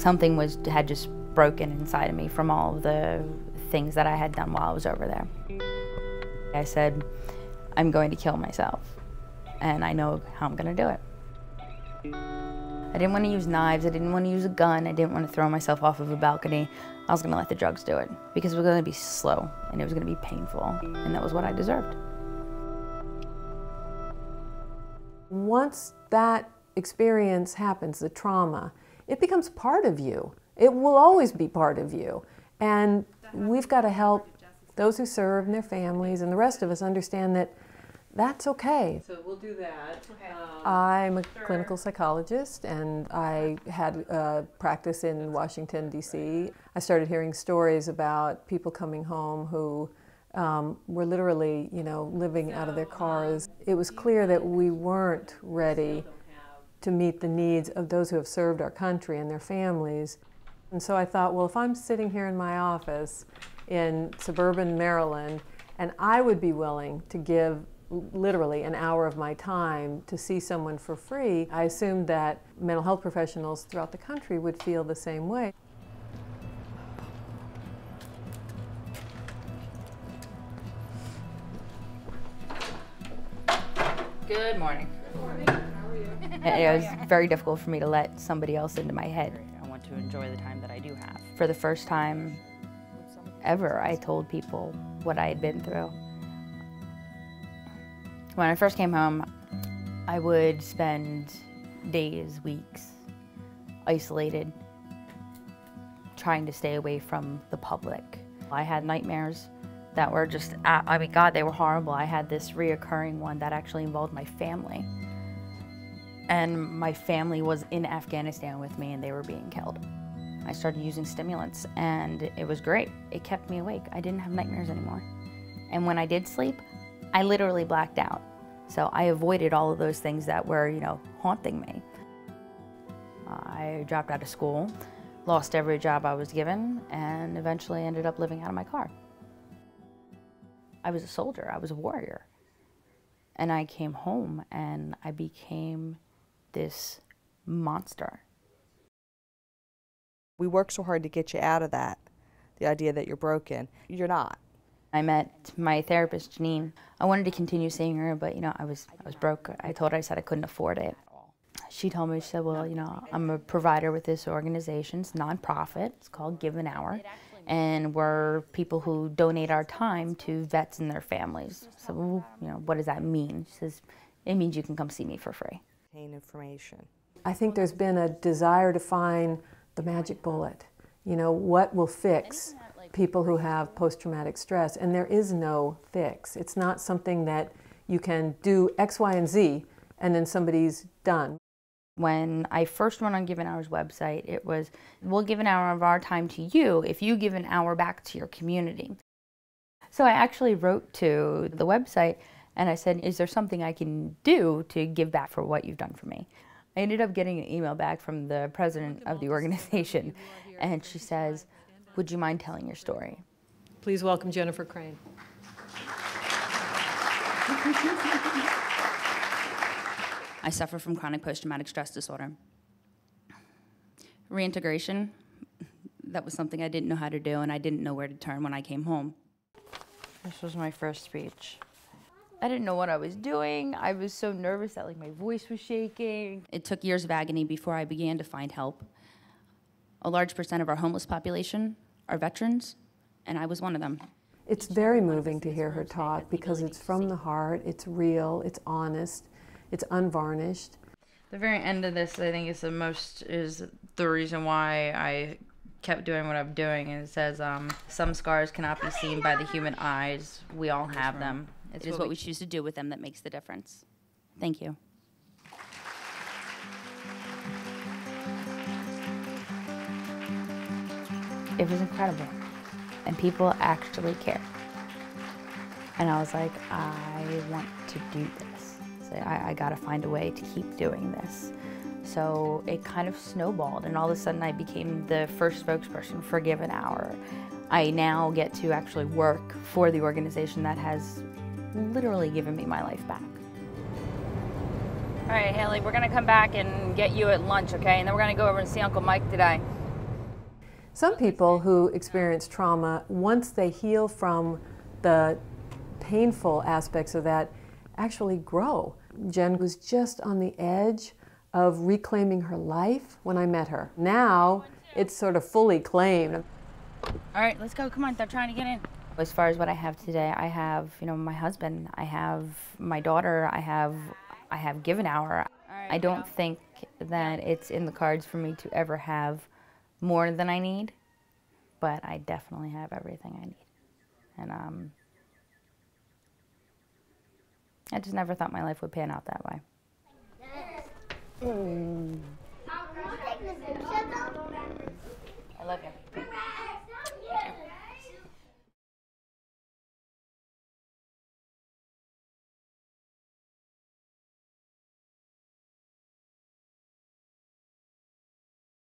Something had just broken inside of me from all of the things that I had done while I was over there. I said, I'm going to kill myself, and I know how I'm going to do it. I didn't want to use knives, I didn't want to use a gun, I didn't want to throw myself off of a balcony. I was going to let the drugs do it, because it was going to be slow, and it was going to be painful, and that was what I deserved. Once that experience happens, the trauma, it becomes part of you. It will always be part of you. And we've got to help those who serve and their families and the rest of us understand that that's okay. So we'll do that. I'm a clinical psychologist, and I had a practice in Washington, D.C. I started hearing stories about people coming home who were literally, living out of their cars. It was clear that we weren't ready to meet the needs of those who have served our country and their families. And so I thought, well, if I'm sitting here in my office in suburban Maryland, and I would be willing to give literally an hour of my time to see someone for free, I assumed that mental health professionals throughout the country would feel the same way. Good morning. Good morning. How are you? It was very difficult for me to let somebody else into my head. I want to enjoy the time that I do have. For the first time ever, I told people what I had been through. When I first came home, I would spend days, weeks, isolated, trying to stay away from the public. I had nightmares that were just, I mean, God, they were horrible. I had this reoccurring one that actually involved my family. And my family was in Afghanistan with me, and they were being killed. I started using stimulants, and it was great. It kept me awake. I didn't have nightmares anymore. And when I did sleep, I literally blacked out. So I avoided all of those things that were, haunting me. I dropped out of school, lost every job I was given, and eventually ended up living out of my car. I was a soldier, I was a warrior. And I came home and I became this monster. We work so hard to get you out of that, the idea that you're broken. You're not. I met my therapist, Janine. I wanted to continue seeing her, but I was broke. I told her, I said I couldn't afford it. She told me, she said, well, I'm a provider with this organization. It's nonprofit. It's called Give an Hour. And we're people who donate our time to vets and their families. So, what does that mean? She says, it means you can come see me for free. Information. I think there's been a desire to find the magic bullet. What will fix people who have post-traumatic stress? And there is no fix. It's not something that you can do X, Y, and Z, and then somebody's done. When I first went on Give an Hour's website, it was, we'll give an hour of our time to you if you give an hour back to your community. So I actually wrote to the website and I said, is there something I can do to give back for what you've done for me? I ended up getting an email back from the president of the organization, and she says, would you mind telling your story? Please welcome Jennifer Crane. I suffer from chronic post-traumatic stress disorder. Reintegration, that was something I didn't know how to do, and I didn't know where to turn when I came home. This was my first speech. I didn't know what I was doing. I was so nervous that my voice was shaking. It took years of agony before I began to find help. A large percent of our homeless population are veterans, and I was one of them. It's very moving to hear her talk because it's from the heart, it's real, it's honest, it's unvarnished. The very end of this, I think, is the reason why I kept doing what I'm doing. And it says, some scars cannot be seen by the human eyes. We all have them. It is what we choose to do with them that makes the difference. Thank you. It was incredible. And people actually care. And I was like, I want to do this. So I gotta find a way to keep doing this. So it kind of snowballed, and all of a sudden I became the first spokesperson for Give an Hour. I now get to actually work for the organization that has literally given me my life back. All right, Haley, we're gonna come back and get you at lunch, okay? And then we're gonna go over and see Uncle Mike today. Some people who experience trauma, once they heal from the painful aspects of that, actually grow. Jen was just on the edge of reclaiming her life when I met her. Now it's sort of fully claimed. All right, let's go. Come on, they're trying to get in. As far as what I have today, I have, my husband, I have my daughter, I have Given Hour. I don't think that it's in the cards for me to ever have more than I need, but I definitely have everything I need. And I just never thought my life would pan out that way. I love you.